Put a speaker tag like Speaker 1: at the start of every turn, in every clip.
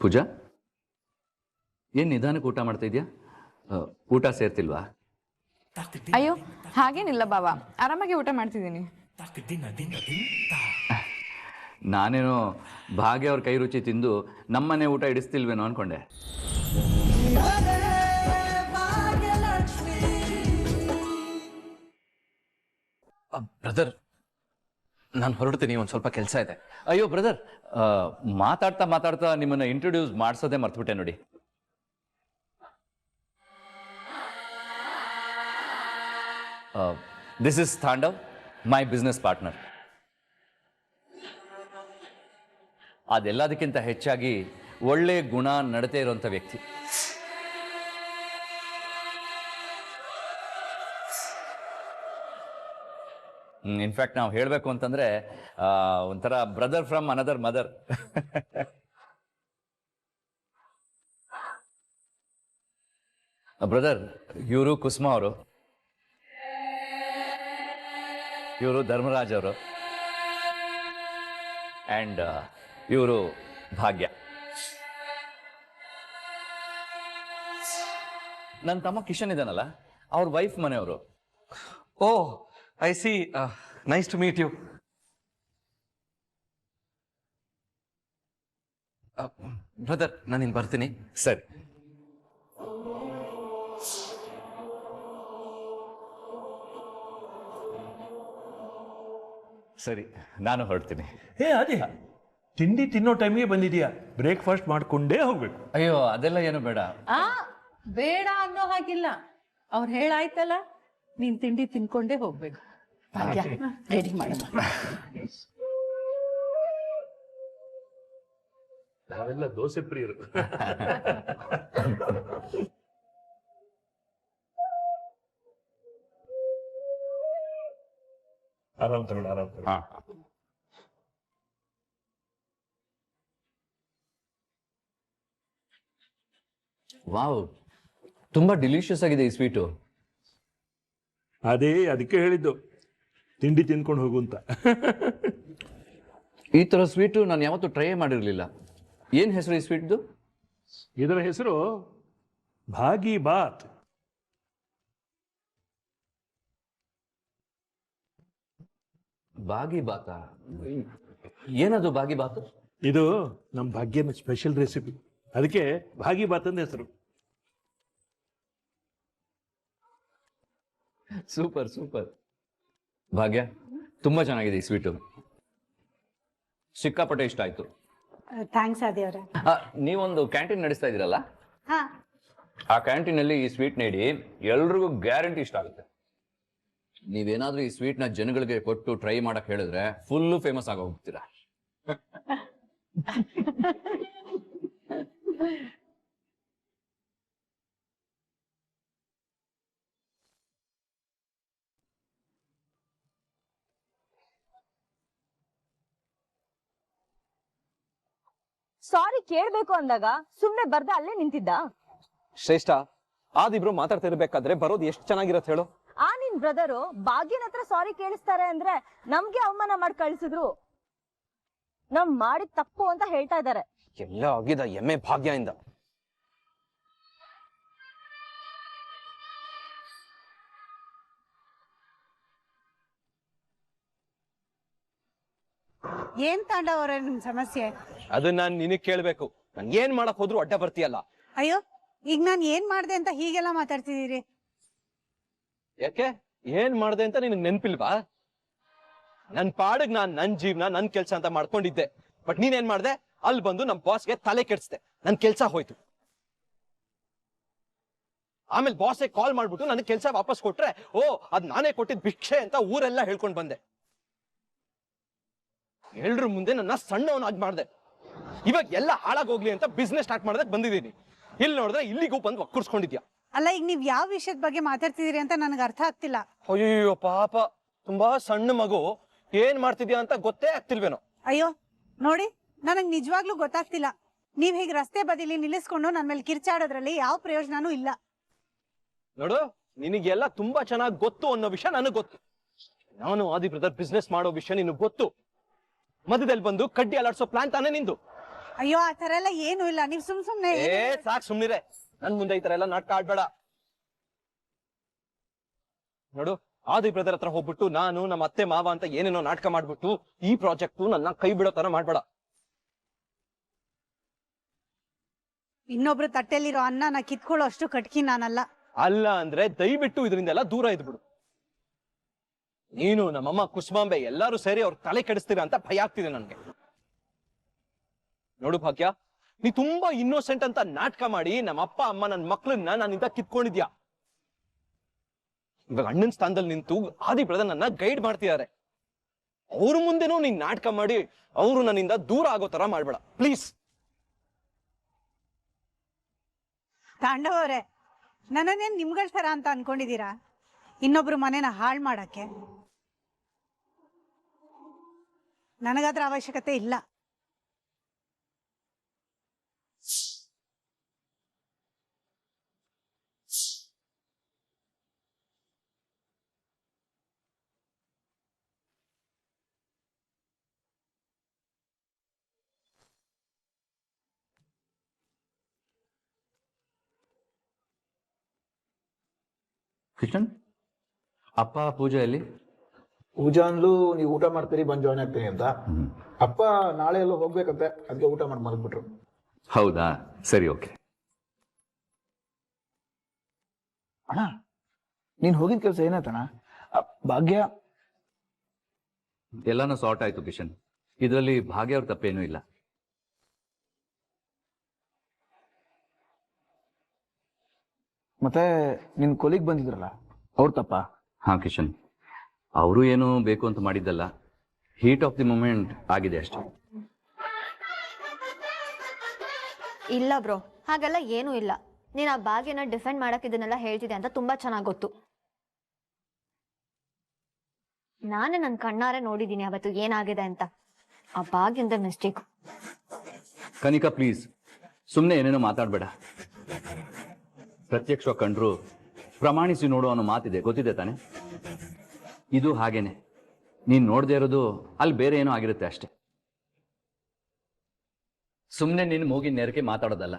Speaker 1: ಪೂಜಾ, ಏನ್ ನಿಧಾನಕ್ಕೆ ಊಟ ಮಾಡ್ತಾ ಇದೆಯಾ? ಊಟ ಸೇರ್ತಿಲ್ವಾ?
Speaker 2: ಅಯ್ಯೋ ಹಾಗೇನಿಲ್ಲ ಬಾವ, ಆರಾಮಾಗಿ ಊಟ ಮಾಡ್ತಿದ್ದೀನಿ.
Speaker 1: ನಾನೇನೋ ಭಾಗ್ಯ ಅವ್ರ ಕೈ ರುಚಿ ತಿಂದು ನಮ್ಮನೆ ಊಟ ಇಡಿಸ್ತಿಲ್ವೇನೋ ಅನ್ಕೊಂಡೆ.
Speaker 3: ಬ್ರದರ್, ನಾನು ಹೊರಡ್ತೀನಿ, ಒಂದು ಸ್ವಲ್ಪ ಕೆಲಸ ಇದೆ.
Speaker 1: ಅಯ್ಯೋ ಬ್ರದರ್, ಮಾತಾಡ್ತಾ ಮಾತಾಡ್ತಾ ನಿಮ್ಮನ್ನ ಇಂಟ್ರೊಡ್ಯೂಸ್ ಮಾಡಿಸೋದೇ ಮರ್ತ್ಬಿಟ್ಟೆ ನೋಡಿ. This is Tandav, my business partner. ಅದೆಲ್ಲದಕ್ಕಿಂತ ಹೆಚ್ಚಾಗಿ ಒಳ್ಳೆ ಗುಣ ನಡತೆ ಇರುವಂಥ ವ್ಯಕ್ತಿ. ಇನ್ಫ್ಯಾಕ್ಟ್ ನಾವು ಹೇಳಬೇಕು ಅಂತಂದ್ರೆ ಒಂಥರ brother from another mother. Brother, ಇವರು ಕುಸುಮ ಅವರು, ಇವರು ಧರ್ಮರಾಜ್ ಅವರು, ಆ್ಯಂಡ್ ಇವರು ಭಾಗ್ಯ. ನನ್ನ ತಮ್ಮ ಕಿಶನ್ ಇದ್ದಾನಲ್ಲ, ಅವ್ರ ವೈಫ್ ಮನೆಯವರು.
Speaker 3: Oh, I see. Nice to meet you. Brother, ನಾನಿನ್ ಬರ್ತೀನಿ.
Speaker 1: ಸರಿ. ಸರಿ, ನಾನು ಹೊರಡ್ತೀನಿ.
Speaker 4: ಅದೇ ತಿಂಡಿ ತಿನ್ನೋ ಟೈಮಿಗೆ ಬಂದಿದೀಯಾ, ಬ್ರೇಕ್ಫಾಸ್ಟ್ ಮಾಡ್ಕೊಂಡೇ ಹೋಗ್ಬೇಕು.
Speaker 1: ಅಯ್ಯೋ ಅದೆಲ್ಲ ಏನು ಬೇಡ.
Speaker 5: ಬೇಡ ಅನ್ನೋ ಹಾಗಿಲ್ಲ, ಅವ್ರು ಹೇಳಾಯ್ತಲ್ಲ, ನೀನ್ ತಿಂಡಿ ತಿನ್ಕೊಂಡೇ ಹೋಗ್ಬೇಕು. ರೆಡಿ ಮಾಡೋಣ.
Speaker 4: ನಾವೆಲ್ಲ ದೋಸೆ ಪ್ರಿಯರು. ಆರಾಮ್ ತಗೊಳ್ಳಿ, ಆರಾಮ್ ತಗೊಳ್ಳಿ.
Speaker 1: ವಾವ್, ತುಂಬಾ ಡಿಲಿಷಿಯಸ್ ಆಗಿದೆ ಈ ಸ್ವೀಟು.
Speaker 4: ಅದೇ ಅದಕ್ಕೆ ಹೇಳಿದ್ದು ತಿಂಡಿ ತಿನ್ಕೊಂಡು ಹೋಗು ಅಂತ.
Speaker 1: ಈ ತರ ಸ್ವೀಟು ನಾನು ಯಾವತ್ತೂ ಟ್ರೈ ಮಾಡಿರಲಿಲ್ಲ. ಏನ್ ಹೆಸರು ಈ ಸ್ವೀಟ್ದು?
Speaker 4: ಇದರ ಹೆಸರು ಭಾಗಿ ಬಾತ್.
Speaker 1: ಬಾಗಿ ಬಾತ? ಏನದು ಬಾಗಿ ಬಾತು?
Speaker 4: ಇದು ನಮ್ಮ ಭಾಗ್ಯನ ಸ್ಪೆಷಲ್ ರೆಸಿಪಿ, ಅದಕ್ಕೆ ಭಾಗಿ ಬಾತ್ ಅಂತ ಹೆಸರು.
Speaker 1: Super super. ಭಾಗ್ಯ, ತುಂಬಾ ಚೆನ್ನಾಗಿದೆ ಈ ಸ್ವೀಟು, ಸಿಕ್ಕಾಪಟ್ಟೆ ಇಷ್ಟ ಆಯ್ತು.
Speaker 6: ಥ್ಯಾಂಕ್ಸ್ ಆದಿಯವರೇ.
Speaker 1: ನೀವೊಂದು ಕ್ಯಾಂಟೀನ್ ನಡೆಸ್ತಾ ಇದ್ದೀರಲ್ಲ,
Speaker 6: ಹಾ,
Speaker 1: ಆ ಕ್ಯಾಂಟೀನಲ್ಲಿ ಈ ಸ್ವೀಟ್ ನೀಡಿ ಎಲ್ರಿಗೂ ಗ್ಯಾರಂಟಿ ಇಷ್ಟ ಆಗುತ್ತೆ. ನೀವೇನಾದ್ರೂ ಈ ಸ್ವೀಟ್ ನ ಜನಗಳಿಗೆ ಕೊಟ್ಟು ಟ್ರೈ ಮಾಡಕ್ ಹೇಳಿದ್ರೆ ಫುಲ್ ಫೇಮಸ್ ಆಗಿ ಹೋಗ್ತೀರಾ.
Speaker 7: ಸಾರಿ ಕೇಳ್ಬೇಕು ಅಂದಾಗ ಸುಮ್ನೆ ಬರ್ದ ಅಲ್ಲೇ ನಿಂತಿದ್ದ.
Speaker 3: ಶ್ರೇಷ್ಠ, ಆದಿಬ್ರು ಮಾತಾಡ್ತಾ ಇರ್ಬೇಕಾದ್ರೆ ಬರೋದು ಎಷ್ಟು ಚೆನ್ನಾಗಿರತ್ತೆ ಹೇಳು.
Speaker 7: ನಿನ್ ಬ್ರದರು ಭಾಗ್ಯನ ಹತ್ರ ಸಾರಿ ಕೇಳಿಸ್ತಾರೆ ಅಂದ್ರೆ ನಮ್ಗೆ ಅವಮಾನ ಮಾಡಿ ಕಳ್ಸಿದ್ರು. ನಮ್ ಮಾಡಿದ ತಪ್ಪು ಅಂತ ಹೇಳ್ತಾ ಇದಾರೆ.
Speaker 3: ಎಲ್ಲ ಆಗಿದ ಎಮ್ಮೆ ಭಾಗ್ಯದಿಂದ.
Speaker 6: ಏನ್ ತಾಂಡವ್ರೆ ನಿಮ್ ಸಮಸ್ಯೆ?
Speaker 3: ಅದು ನಾನ್ ನಿನಗ್ ಕೇಳ್ಬೇಕು. ನಾನ್ ಏನ್ ಮಾಡಕ್ ಹೋದ್ರು ಅಡ್ಡ ಬರ್ತೀಯಲ್ಲ.
Speaker 6: ಅಯ್ಯೋ, ಈಗ ನಾನ್ ಏನ್ ಮಾಡ್ದೆ ಅಂತ ಹೀಗೆಲ್ಲ ಮಾತಾಡ್ತಿದೀರಿ?
Speaker 3: ಯಾಕೆ, ಏನ್ ಮಾಡ್ದೆ ಅಂತ ನಿನಗ್ ನೆನ್ಪಿಲ್ವಾ? ನನ್ ಪಾಡಿಗ್ ನನ್ ಜೀವನ ನನ್ ಕೆಲ್ಸ ಅಂತ ಮಾಡ್ಕೊಂಡಿದ್ದೆ. ಬಟ್ ನೀನ್ ಏನ್ ಮಾಡ್ದೆ? ಅಲ್ಲಿ ಬಂದು ನಮ್ ಬಾಸ್ಗೆ ತಲೆ ಕೆಡ್ಸ್ದೆ, ನನ್ ಕೆಲ್ಸ ಹೋಯ್ತು. ಆಮೇಲೆ ಬಾಸ್ಗೆ ಕಾಲ್ ಮಾಡ್ಬಿಟ್ಟು ನನ್ ಕೆಲ್ಸ ವಾಪಸ್ ಕೊಟ್ರೆ, ಓ ಅದ್ ನಾನೇ ಕೊಟ್ಟಿದ್ ಭಿಕ್ಷೆ ಅಂತ ಊರೆಲ್ಲ ಹೇಳ್ಕೊಂಡ್ ಬಂದೆ. ಎಲ್ರ ಮುಂದೆ ನನ್ನ ಸಣ್ಣವನಾಗಿ ಮಾಡ್ದೆ. ಇವಾಗ ಎಲ್ಲ ಹಾಳಾಗೋಗ್ಲಿ ಅಂತ ಬಿಸ್ನೆಸ್ ಸ್ಟಾರ್ಟ್ ಮಾಡೋದಕ್ಕೆ ಬಂದಿದ್ದೀನಿ. ಇಲ್ಲಿ ನೋಡಿದ್ರೆ ಇಲ್ಲಿಗೂ ಬಂದು ಒಕ್ಕರ್ಸ್ಕೊಂಡಿದ್ಯಾ.
Speaker 6: ಅಲ್ಲ, ಈಗ ನೀವ್ ಯಾವ ವಿಷಯದ ಬಗ್ಗೆ ಮಾತಾಡ್ತಿದೀರಿ ಅಂತ ನನಗೆ ಅರ್ಥ ಆಗ್ತಿಲ್ಲ.
Speaker 3: ಅಯ್ಯೋ ಪಾಪ, ತುಂಬಾ ಸಣ್ಣ ಮಗು, ಏನ್ ಮಾಡ್ತಿದ್ಯಾ ಅಂತ ಗೊತ್ತೇ ಆಗ್ತಿಲ್ವೇನೋ.
Speaker 6: ಅಯ್ಯೋ ನೋಡಿ, ನನಗ್ ನಿಜವಾಗ್ಲೂ ಗೊತ್ತಾಗ್ತಿಲ್ಲ. ನೀವ್ ಹೀಗೆ ರಸ್ತೆ ಬದಿಲಿ ನಿಲ್ಲಿಸ್ಕೊಂಡು ನನ್ ಮೇಲೆ ಕಿರ್ಚಾಡೋದ್ರಲ್ಲಿ ಯಾವ ಪ್ರಯೋಜನನೂ ಇಲ್ಲ.
Speaker 3: ನೋಡು, ನಿನಗೆಲ್ಲ ತುಂಬಾ ಚೆನ್ನಾಗಿ ಗೊತ್ತು ಅನ್ನೋ ವಿಷಯ ನನಗ್ ಗೊತ್ತು. ನಾನು ಆದಿ ಬ್ರದರ್ ಬಿಸ್ನೆಸ್ ಮಾಡೋ ವಿಷಯ ನಿನಗ್ ಗೊತ್ತು. ಮಧ್ಯದಲ್ಲಿ ಬಂದು ಕಡ್ಡಿ ಅಲಾಡ್ಸೋ ಪ್ಲಾನ್ ತಾನೇ ನಿಂದು.
Speaker 6: ಅಯ್ಯೋ ಆ ತರ ಎಲ್ಲ ಏನು ಇಲ್ಲ ನೀವ್ ಸುಮ್ನೆ
Speaker 3: ಸಾಕ್ ಸುಮ್ನಿರೆ. ನನ್ ಮುಂದೆ ಈ ತರ ಎಲ್ಲ ನಾಟಕ ಆಡ್ಬೇಡ. ನೋಡು, ಆದಿ ಬ್ರದರ್ ಹತ್ರ ಹೋಗ್ಬಿಟ್ಟು ನಾನು ನಮ್ಮ ಅತ್ತೆ ಮಾವ ಅಂತ ಏನೇನೋ ನಾಟಕ ಮಾಡ್ಬಿಟ್ಟು ಈ ಪ್ರಾಜೆಕ್ಟ್ ನನ್ನ ಕೈ ಬಿಡೋ ತರ ಮಾಡ್ಬೇಡ.
Speaker 6: ಇನ್ನೊಬ್ರು ತಟ್ಟೆಲಿರೋ ಅನ್ನನ ಕಿತ್ಕೊಳ್ಳೋ ಅಷ್ಟು ಕಟ್ಕಿ ನಾನಲ್ಲ.
Speaker 3: ಅಲ್ಲ ಅಂದ್ರೆ ದಯವಿಟ್ಟು ಇದರಿಂದೆಲ್ಲ ದೂರ ಇದ್ಬಿಡು. ನೀನು ನಮ್ಮಮ್ಮ ಕುಸುಮಾಂಬೆ ಎಲ್ಲಾರು ಸೇರಿ ಅವ್ರ ತಲೆ ಕೆಡಿಸ್ತೀರಾ ಅಂತ ಭಯ ಆಗ್ತಿದೆ ನನ್ಗೆ. ನೋಡು ಭಾಗ್ಯ, ನೀ ತುಂಬಾ ಇನ್ನೋಸೆಂಟ್ ಅಂತ ನಾಟಕ ಮಾಡಿ ನಮ್ಮ ಅಪ್ಪ ಅಮ್ಮ ನನ್ನ ಮಕ್ಳನ್ನ ನನ್ನಿಂದ ಕಿತ್ಕೊಂಡಿದ್ಯಾ. ಇವಾಗ ಅಣ್ಣನ ಸ್ಥಾನದಲ್ಲಿ ನಿಂತು ಆದಿ ಬ್ರದರ್ ನನ್ನ ಗೈಡ್ ಮಾಡ್ತಿದ್ದಾರೆ. ಅವ್ರ ಮುಂದೆನೂ ನೀನ್ ನಾಟಕ ಮಾಡಿ ಅವರು ನನ್ನಿಂದ ದೂರ ಆಗೋ ತರ ಮಾಡ್ಬೇಡ ಪ್ಲೀಸ್.
Speaker 6: ತಾಂಡವರೇ, ನನ್ನನ್ನೇನ್ ನಿಮ್ಗಳ ತರ ಅಂತ ಅನ್ಕೊಂಡಿದೀರಾ? ಇನ್ನೊಬ್ರು ಮನೇನ ಹಾಳು ಮಾಡಕ್ಕೆ ನನಗದ್ರ ಅವಶ್ಯಕತೆ ಇಲ್ಲ.
Speaker 1: ಕಿಶನ್, ಅಪ್ಪ ಪೂಜೆಯಲ್ಲಿ?
Speaker 8: ಪೂಜಾ ಅಂದ್ಲು ನೀವು ಊಟ ಮಾಡ್ತೀರಿ ಬಂದು ಜಾಯ್ನ್ ಆಗ್ತೀನಿ ಅಂತ. ಅಪ್ಪ ನಾಳೆ ಎಲ್ಲೋ ಹೋಗ್ಬೇಕಂತೆ, ಅದಕ್ಕೆ ಊಟ ಮಾಡಿ ಮಲಗ್ಬಿಟ್ರು.
Speaker 1: ಹೌದಾ, ಸರಿ, ಓಕೆ.
Speaker 8: ಅಣ್ಣ, ನೀನ್ ಹೋಗಿದ ಕೆಲಸ ಏನಾಯ್ತಣ್ಣ? ಭಾಗ್ಯ
Speaker 1: ಎಲ್ಲಾನು ಸಾರ್ಟ್ ಆಯ್ತು ಕಿಶನ್. ಇದರಲ್ಲಿ ಭಾಗ್ಯ ಅವ್ರ ತಪ್ಪೇನೂ ಇಲ್ಲ.
Speaker 8: ಮತ್ತೆ ನಿನ್ ಕೊಲಿಗ್ ಬಂದಿದ್ರಲ್ಲ, ಅವ್ರ ತಪ್ಪ?
Speaker 1: ಹಾ ಕಿಶನ್, ಅವರು ಏನು ಬೇಕು ಅಂತ ಮಾಡಿದ್ದಲ್ಲ, ಹೀಟ್ ಆಫ್ ದಿ ಮೂಮೆಂಟ್ ಆಗಿದೆ ಅಷ್ಟೇ.
Speaker 9: ಇಲ್ಲ ಬ್ರೋ, ಹಾಗೆಲ್ಲ ಏನೂ ಇಲ್ಲ. ನೀನು ಆ ಭಾಗ್ಯನ ಡಿಫೆಂಡ್ ಮಾಡಕ್ ಇದನ್ನೆಲ್ಲ ಹೇಳ್ತಿದೆ ಅಂತ ತುಂಬಾ ಚೆನ್ನಾಗಿ ಗೊತ್ತು. ನಾನೇ ನನ್ನ ಕಣ್ಣಾರೆ ನೋಡಿದ್ದೀನಿ ಅವತ್ತು ಏನಾಗಿದೆ ಅಂತ. ಆ ಭಾಗ್ಯಂದ ಮಿಸ್ಟೇಕ್.
Speaker 1: ಕನಿಕಾ ಪ್ಲೀಸ್, ಸುಮ್ಮನೆ ಏನೇನೋ ಮಾತಾಡಬೇಡ. ಪ್ರತ್ಯಕ್ಷವಾಗಿ ಕಂಡ್ರು ಪ್ರಮಾಣಿಸಿ ನೋಡು ಅನ್ನೋ ಮಾತಿದೆ, ಗೊತ್ತಿದೆ ತಾನೆ? ಇದು ಹಾಗೇನೆ. ನೀನ್ ನೋಡದೆ ಇರೋದು ಅಲ್ಲಿ ಬೇರೆ ಏನೋ ಆಗಿರುತ್ತೆ ಅಷ್ಟೆ. ಸುಮ್ಮನೆ ನಿನ್ನ ಮೂಗಿನ ನೇರಕ್ಕೆ ಮಾತಾಡೋದಲ್ಲ.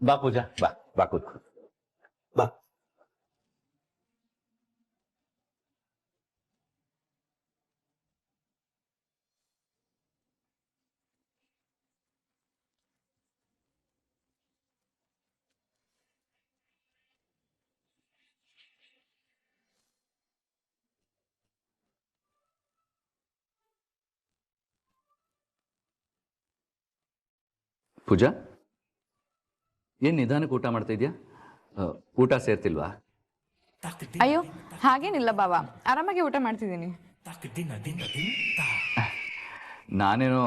Speaker 1: ಬಾ ಪೂಜಾ, ಬಾ ಬಾ ಕೂತ್ಕೋ.
Speaker 8: ಬಾ.
Speaker 1: ಪೂಜಾ, ಏನ್ ನಿಧಾನಕ್ಕೆ ಊಟ ಮಾಡ್ತಾ ಇದೆಯಾ? ಊಟ ಸೇರ್ತಿಲ್ವಾ?
Speaker 2: ಅಯ್ಯೋ ಹಾಗೇನಿಲ್ಲ ಬಾವ, ಆರಾಮಾಗಿ ಊಟ ಮಾಡ್ತಿದ್ದೀನಿ.
Speaker 1: ನಾನೇನೋ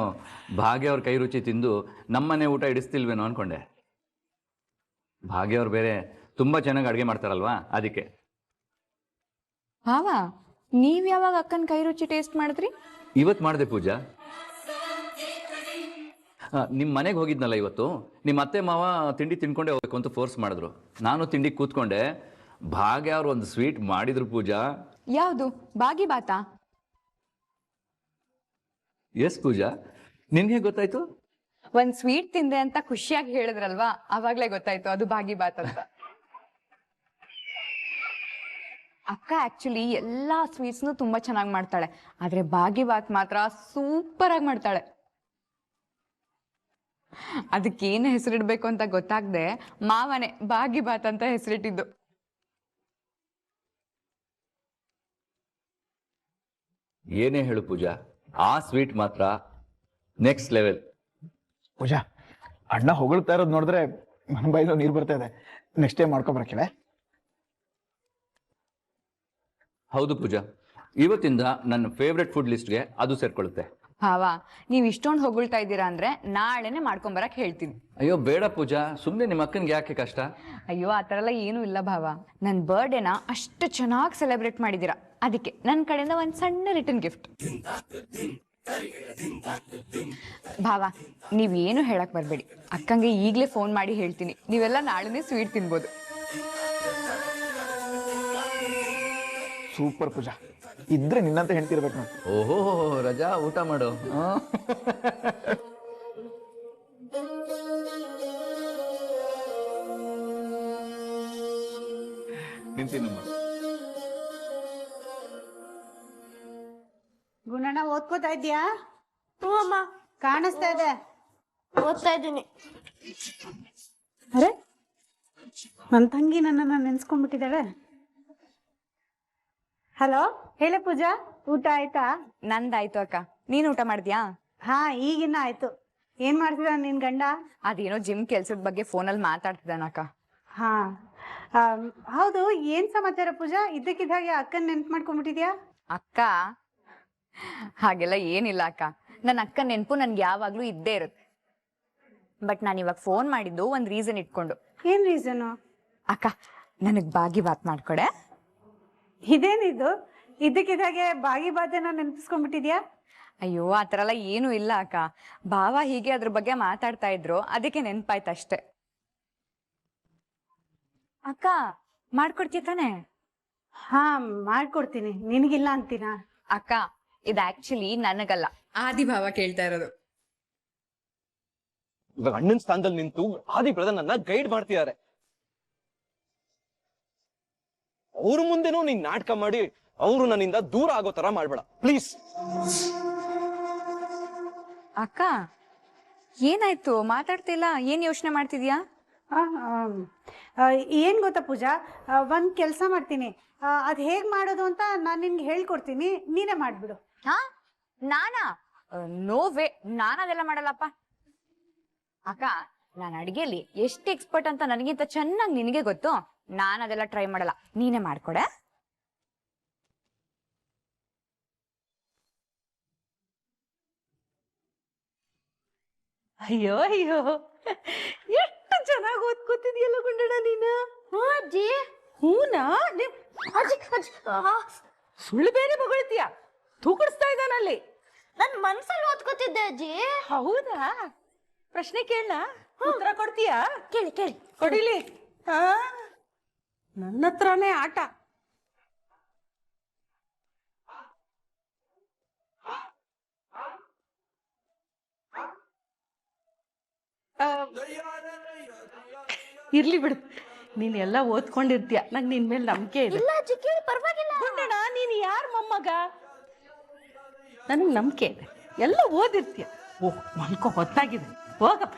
Speaker 1: ಭಾಗ್ಯ ಅವ್ರ ಕೈ ರುಚಿ ತಿಂದು ನಮ್ಮನೆ ಊಟ ಇಡಿಸ್ತಿಲ್ವೇನೋ ಅನ್ಕೊಂಡೆ. ಭಾಗ್ಯ ಅವ್ರು ಬೇರೆ ತುಂಬಾ ಚೆನ್ನಾಗಿ ಅಡುಗೆ ಮಾಡ್ತಾರಲ್ವಾ, ಅದಕ್ಕೆ.
Speaker 2: ಬಾವ, ನೀವ್ ಯಾವಾಗ ಅಕ್ಕನ ಕೈ ರುಚಿ ಟೇಸ್ಟ್ ಮಾಡಿದ್ರಿ?
Speaker 1: ಇವತ್ತು ಮಾಡಿದೆ ಪೂಜಾ. ನಿಮ್ಮ ಮನೆಗೆ ಹೋಗಿದ್ನಲ್ಲ ಇವತ್ತು, ನಿಮ್ಮ ಅತ್ತೆ ಮಾವ ತಿಂಡಿ ತಿನ್ಕೊಂಡೆ ಹೋಗ್ಬೇಕು ಅಂತ ಫೋರ್ಸ್ ಮಾಡಿದ್ರು. ನಾನು ತಿಂಡಿ ಕೂತ್ಕೊಂಡೆ. ಭಾಗ್ಯ ಅವ್ರು ಒಂದು ಸ್ವೀಟ್ ಮಾಡಿದ್ರು ಪೂಜಾ.
Speaker 2: ಯಾವುದು? ಬಾಗಿ ಬಾತಾ?
Speaker 1: ಎಸ್ ಪೂಜಾ, ನಿನ್ಗೆ ಗೊತ್ತಾಯ್ತು?
Speaker 2: ಒಂದ್ ಸ್ವೀಟ್ ತಿಂದೆ ಅಂತ ಖುಷಿಯಾಗಿ ಹೇಳಿದ್ರಲ್ವಾ, ಅವಾಗ್ಲೇ ಗೊತ್ತಾಯ್ತು ಅದು ಬಾಗಿ ಬಾತ್ ಅಂತ. ಅಕ್ಕ ಆಕ್ಚುಲಿ ಎಲ್ಲಾ ಸ್ವೀಟ್ಸ್ನು ತುಂಬಾ ಚೆನ್ನಾಗಿ ಮಾಡ್ತಾಳೆ, ಆದ್ರೆ ಬಾಗಿ ಬಾತ್ ಮಾತ್ರ ಸೂಪರ್ ಆಗಿ ಮಾಡ್ತಾಳೆ. ಅದಕ್ಕೇನು ಹೆಸರಿಡ್ಬೇಕು ಅಂತ ಗೊತ್ತಾಗ್ದೆ ಮಾವನೇ ಬಾಗಿ ಬಾತ್ ಅಂತ ಹೆಸರಿಟ್ಟಿದ್ದು.
Speaker 1: ಏನೇ ಹೇಳು ಪೂಜಾ, ಆ ಸ್ವೀಟ್ ಮಾತ್ರ ನೆಕ್ಸ್ಟ್ ಲೆವೆಲ್.
Speaker 8: ಪೂಜಾ, ಅಣ್ಣ ಹೊಗಳ್ತಾ ಇರೋದು ನೋಡಿದ್ರೆ ನನ್ನ ಬಾಯಿలో ನೀರು ಬರ್ತಾ ಇದೆ. ನೆಕ್ಸ್ಟ್ ಟೈಮ್ ಮಾಡ್ಕೊಬರಕ್ಕಿಲ್ಲ?
Speaker 1: ಹೌದು ಪೂಜಾ, ಇವತ್ತಿಂದ ನನ್ನ ಫೇವ್ರೆಟ್ ಫುಡ್ ಲಿಸ್ಟ್ಗೆ ಅದು ಸೇರ್ಕೊಳ್ಳುತ್ತೆ.
Speaker 2: ಭಾವ, ನೀವ್ ಇಷ್ಟೊಂದು ಹೊಗಳ್ತಾ ಇದ್ದೀರಾ ಅಂದ್ರೆ ನಾಳೆನೆ ಮಾಡ್ಕೊಂಬರಕ್ ಹೇಳ್ತೀನಿ.
Speaker 1: ಅಯ್ಯೋ ಬೇಡ ಪೂಜಾ, ಸುಮ್ಮನೆ ನಿಮ್ಮ ಅಕ್ಕನಿಗೆ ಯಾಕೆ ಕಷ್ಟ?
Speaker 2: ಅಯ್ಯೋ ಆ ಥರ ಎಲ್ಲ ಏನೂ ಇಲ್ಲ ಭಾವ. ನನ್ನ ಬರ್ಡೇನ ಅಷ್ಟು ಚೆನ್ನಾಗಿ ಸೆಲೆಬ್ರೇಟ್ ಮಾಡಿದ್ದೀರಾ, ಅದಕ್ಕೆ ನನ್ನ ಕಡೆಯಿಂದ ಒಂದು ಸಣ್ಣ ರಿಟರ್ನ್ ಗಿಫ್ಟ್. ಭಾವ, ನೀವೇನು ಹೇಳಕ್ ಬರಬೇಡಿ, ಅಕ್ಕಂಗೆ ಈಗಲೇ ಫೋನ್ ಮಾಡಿ ಹೇಳ್ತೀನಿ. ನೀವೆಲ್ಲ ನಾಳೆನೇ ಸ್ವೀಟ್ ತಿನ್ಬೋದು.
Speaker 8: ಸೂಪರ್ ಪೂಜಾ, ಇದ್ರೆ ನಿನ್ನಂತ ಹೆಂಡ್ತಿರ್ಬೇಕು ನಾವು.
Speaker 1: ಓಹೋ ರಜಾ ಊಟ ಮಾಡು. ನಿಂತಿನಮ್ಮ.
Speaker 6: ಗುಣಣ್ಣ ಓದ್ಕೋತಾ ಇದ್ಯಾ?
Speaker 9: ಹ್ಞೂ ಅಮ್ಮ,
Speaker 6: ಕಾಣಿಸ್ತಾ ಇದೆ.
Speaker 9: ಓದ್ತಾ ಇದ್ದೀನಿ.
Speaker 6: ಅರೆ ನನ್ನ ತಂಗಿ ನನ್ನನ್ನು ನೆನ್ಸ್ಕೊಂಡ್ಬಿಟ್ಟಿದ್ದಾಳೆ. ಹಲೋ, ಹೇಳೆ ಪೂಜಾ, ಊಟ ಆಯ್ತಾ?
Speaker 2: ನಂದಾಯ್ತು ಅಕ್ಕ, ನೀನ್ ಊಟ ಮಾಡಿದ್ಯಾ?
Speaker 6: ಹಾ, ಈಗಿನ್ನ ಆಯ್ತು. ಏನ್ ಮಾಡ್ತಿದ ನಿನ್ ಗಂಡ?
Speaker 2: ಅದೇನೋ ಜಿಮ್ ಕೆಲ್ಸದ ಬಗ್ಗೆ ಫೋನಲ್ಲಿ ಮಾತಾಡ್ತಿದ್ದಾನಕ್ಕ.
Speaker 6: ಹಾ, ಹೌದು, ಏನ್ ಸಮಾಚಾರ ಪೂಜಾ? ಇದ್ದಕ್ಕಿದ್ದ ಹಾಗೆ ಅಕ್ಕನ್ ನೆನ್ಪು ಮಾಡ್ಕೊಂಡ್ಬಿಟ್ಟಿದ್ಯಾ?
Speaker 2: ಅಕ್ಕ ಹಾಗೆಲ್ಲ ಏನಿಲ್ಲ ಅಕ್ಕ, ನನ್ನ ಅಕ್ಕ ನೆನಪು ನನ್ಗೆ ಯಾವಾಗ್ಲೂ ಇದ್ದೇ ಇರುತ್ತೆ. ಬಟ್ ನಾನು ಇವಾಗ ಫೋನ್ ಮಾಡಿದ್ದು ಒಂದ್ ರೀಸನ್ ಇಟ್ಕೊಂಡು.
Speaker 6: ಏನ್ ರೀಸನು?
Speaker 2: ಅಕ್ಕ ನನಗ್ ಬಾಗಿ ಬಾತ್ ಮಾಡ್ಕೊಡೆ.
Speaker 6: ಇದೇನಿದು ಇದ್ದಕ್ಕಿದ್ದಾಗೆ ಬಾಗಿ ಬಾತೇನ ನೆನ್ಪಿಸ್ಕೊಂಡ್ಬಿಟ್ಟಿದ್ಯಾ?
Speaker 2: ಅಯ್ಯೋ ಆತರ ಎಲ್ಲ ಏನು ಇಲ್ಲ ಅಕ್ಕ, ಭಾವ ಹೀಗೆ ಅದ್ರ ಬಗ್ಗೆ ಮಾತಾಡ್ತಾ ಇದ್ರು, ಅದಕ್ಕೆ ನೆನ್ಪಾಯ್ತು ಅಷ್ಟೆ. ಅಕ್ಕ ಮಾಡ್ಕೊಡ್ತೀಯ ತಾನೆ?
Speaker 6: ಹಾ, ಮಾಡ್ಕೊಡ್ತೀನಿ. ನಿನಗಿಲ್ಲ ಅಂತೀನ?
Speaker 2: ಅಕ್ಕ ಇದು ಆಕ್ಚುಲಿ ನನಗಲ್ಲ, ಆದಿ ಭಾವ ಕೇಳ್ತಾ ಇರೋದು.
Speaker 3: ಇವಾಗ ಅಣ್ಣನ ಸ್ಥಾನದಲ್ಲಿ ನಿಂತು ಆದಿ ಬ್ರದರ್ ನನ್ನ ಗೈಡ್ ಮಾಡ್ತಿದ್ದಾರೆ. ಅವ್ರ ಮುಂದೆನೂ ನೀನ್ ನಾಟಕ ಮಾಡಿ ಅವರು ನನ್ನಿಂದ ದೂರ ಆಗೋ ತರ ಮಾಡ್ಬೇಡ ಪ್ಲೀಸ್.
Speaker 2: ಅಕ್ಕ ಏನಾಯ್ತು, ಮಾತಾಡ್ತಿಲ್ಲ? ಏನ್ ಯೋಚನೆ ಮಾಡ್ತಿದ್ಯಾ?
Speaker 6: ಏನ್ ಗೊತ್ತಾ ಪೂಜಾ, ಒಂದ್ ಕೆಲ್ಸ ಮಾಡ್ತೀನಿ. ಅದ್ ಹೇಗ್ ಮಾಡೋದು ಅಂತ ನಾನ್ ನಿನ್ಗೆ ಹೇಳ್ಕೊಡ್ತೀನಿ, ನೀನೇ ಮಾಡ್ಬಿಡು.
Speaker 2: ಹಾ, ನಾನಾ? ನೋ ವೇ, ನಾನು ಅದೆಲ್ಲ ಮಾಡಲ್ಲಪ್ಪ. ಅಕ್ಕ ನಾನು ಅಡ್ಗೆಲಿ ಎಷ್ಟು ಎಕ್ಸ್ಪರ್ಟ್ ಅಂತ ನನಗಿಂತ ಚೆನ್ನಾಗಿ ನಿನಗೆ ಗೊತ್ತು. ನಾನು ಅದೆಲ್ಲ ಟ್ರೈ ಮಾಡಲ್ಲ, ನೀನೇ ಮಾಡ್ಕೊಡೆ.
Speaker 5: ಅಯ್ಯೋ ಅಯ್ಯೋ, ಎಷ್ಟು ಚೆನ್ನಾಗಿ ಓದ್ಕೋತಿದ್ಯಲ್ಲ ಗುಂಡಣ್ಣ ನೀನು.
Speaker 9: ಅಜ್ಜಿ.
Speaker 5: ಹೂನಾ? ಸುಳ್ಳು ಬೇರೆ ಬೊಗಳ್ತೀಯ, ತೂಕಡಿಸ್ತಾ ಇದ್ದಾನಲ್ಲಿ.
Speaker 9: ನನ್ ಮನ್ಸಲ್ಲಿ ಓದ್ಕೋತಿದ್ದೆ ಅಜ್ಜಿ.
Speaker 5: ಹೌದಾ? ಪ್ರಶ್ನೆ ಕೇಳಣ, ಉತ್ತರ ಕೊಡ್ತೀಯಾ?
Speaker 9: ಕೇಳಿ ಕೇಳಿ.
Speaker 5: ಕೊಡಿಲಿ. ಹಾ, ನನ್ನ ಹತ್ರನೇ ಆಟ. ಇರ್ಲಿ ಬಿಡು, ನೀನ್ ಎಲ್ಲ ಓದ್ಕೊಂಡಿರ್ತೀಯ, ನಂಗೆ ನಿನ್ ಮೇಲೆ ನಂಬಿಕೆ ಇದೆ.
Speaker 9: ಇಲ್ಲ ಅಜ್ಜಿ, ಕೇಳಿ, ಪರವಾಗಿಲ್ಲ.
Speaker 5: ಗುಂಡಣ್ಣ, ನೀನ್ ಯಾರ ಮೊಮ್ಮಗ? ನನಗ್ ನಂಬಿಕೆ ಇದೆ, ಎಲ್ಲ ಓದಿರ್ತೀಯ. ಓಹ್, ಮನ್ಕೋ, ಹೊತ್ತಾಗಿದೆ, ಹೋಗಪ್ಪ.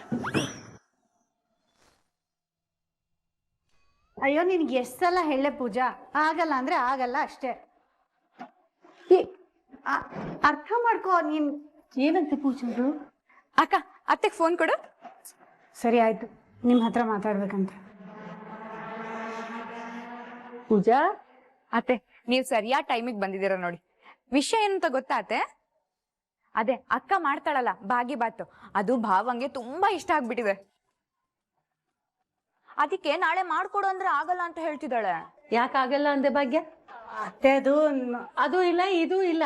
Speaker 6: ಅಯ್ಯೋ, ನಿನ್ಗೆ ಎಷ್ಟ್ ಸಲ ಹೇಳೆ ಪೂಜಾ, ಆಗಲ್ಲ ಅಂದ್ರೆ ಆಗಲ್ಲ ಅಷ್ಟೇ. ಅರ್ಥ ಮಾಡ್ಕೋ ನೀನ್.
Speaker 5: ಏನಂತೆ ಪೂಜಾರು?
Speaker 2: ಅಕ್ಕ ಅತ್ತೆಗೆ ಫೋನ್ ಕೊಡು.
Speaker 6: ಸರಿ ಆಯ್ತು, ನಿಮ್ ಹತ್ರ ಮಾತಾಡ್ಬೇಕಂತ.
Speaker 5: ಪೂಜಾ,
Speaker 2: ಅತ್ತೆ ನೀವು ಸರಿಯಾದ ಟೈಮಿಗೆ ಬಂದಿದ್ದೀರ ನೋಡಿ. ವಿಷಯ ಏನಂತ ಗೊತ್ತಾ ಅತ್ತೆ? ಅದೇ ಅಕ್ಕ ಮಾಡ್ತಾಳಲ್ಲ ಬಾಗಿ ಬಾತು, ಅದು ಭಾವಂಗೆ ತುಂಬಾ ಇಷ್ಟ ಆಗ್ಬಿಟ್ಟಿದೆ. ಅದಕ್ಕೆ ನಾಳೆ ಮಾಡ್ಕೊಡು ಅಂದ್ರೆ ಆಗಲ್ಲ ಅಂತ ಹೇಳ್ತಿದ್ದಾಳೆ.
Speaker 5: ಯಾಕಾಗಲ್ಲ ಅಂದೆ ಭಾಗ್ಯ?
Speaker 6: ಅತ್ತೆ,
Speaker 5: ಅದು ಇಲ್ಲ, ಇದು ಇಲ್ಲ.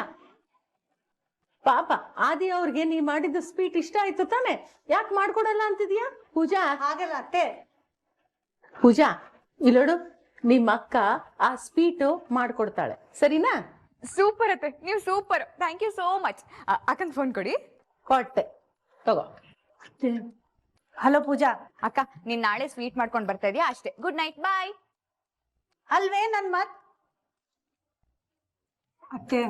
Speaker 5: ಪಾಪ ಆದಿ ಅವ್ರಿಗೆ ನೀ ಮಾಡಿದ ಸ್ವೀಟ್ ಇಷ್ಟ ಆಯ್ತು ತಾನೆ, ಯಾಕೆ ಮಾಡ್ಕೊಡಲ್ಲ ಅಂತಿದ್ಯಾ? ಪೂಜಾ,
Speaker 6: ಆಗಲ್ಲ ಅತ್ತೆ.
Speaker 5: ಪೂಜಾ, ಇಲ್ಲೋಡು, ನಿಮ್ಮ ಅಕ್ಕ ಆ ಸ್ವೀಟು ಮಾಡ್ಕೊಡ್ತಾಳೆ, ಸರಿನಾ?
Speaker 2: ಸೂಪರ್ ಅತ್ತೆ, ನೀವು super, thank you so much. ಅಕ್ಕನ ಫೋನ್ ಕೊಡಿ.
Speaker 5: ಕೊಟ್ಟೆ, ತಗೋ.
Speaker 6: ಹಲೋ ಪೂಜಾ.
Speaker 2: ಅಕ್ಕ ನೀನ್ ನಾಳೆ ಸ್ವೀಟ್ ಮಾಡ್ಕೊಂಡ್ ಬರ್ತಾ ಇದೀಯಾ ಅಷ್ಟೇ. Good night, bye.
Speaker 6: ಅಲ್ವೇ ನನ್ ಮಾತ್? ಅತ್ತೆ,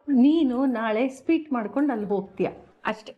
Speaker 5: ನೀನು ನಾಳೆ ಸ್ವೀಟ್ ಮಾಡ್ಕೊಂಡು ಅಲ್ಲಿ ಹೋಗ್ತೀಯ ಅಷ್ಟೇ.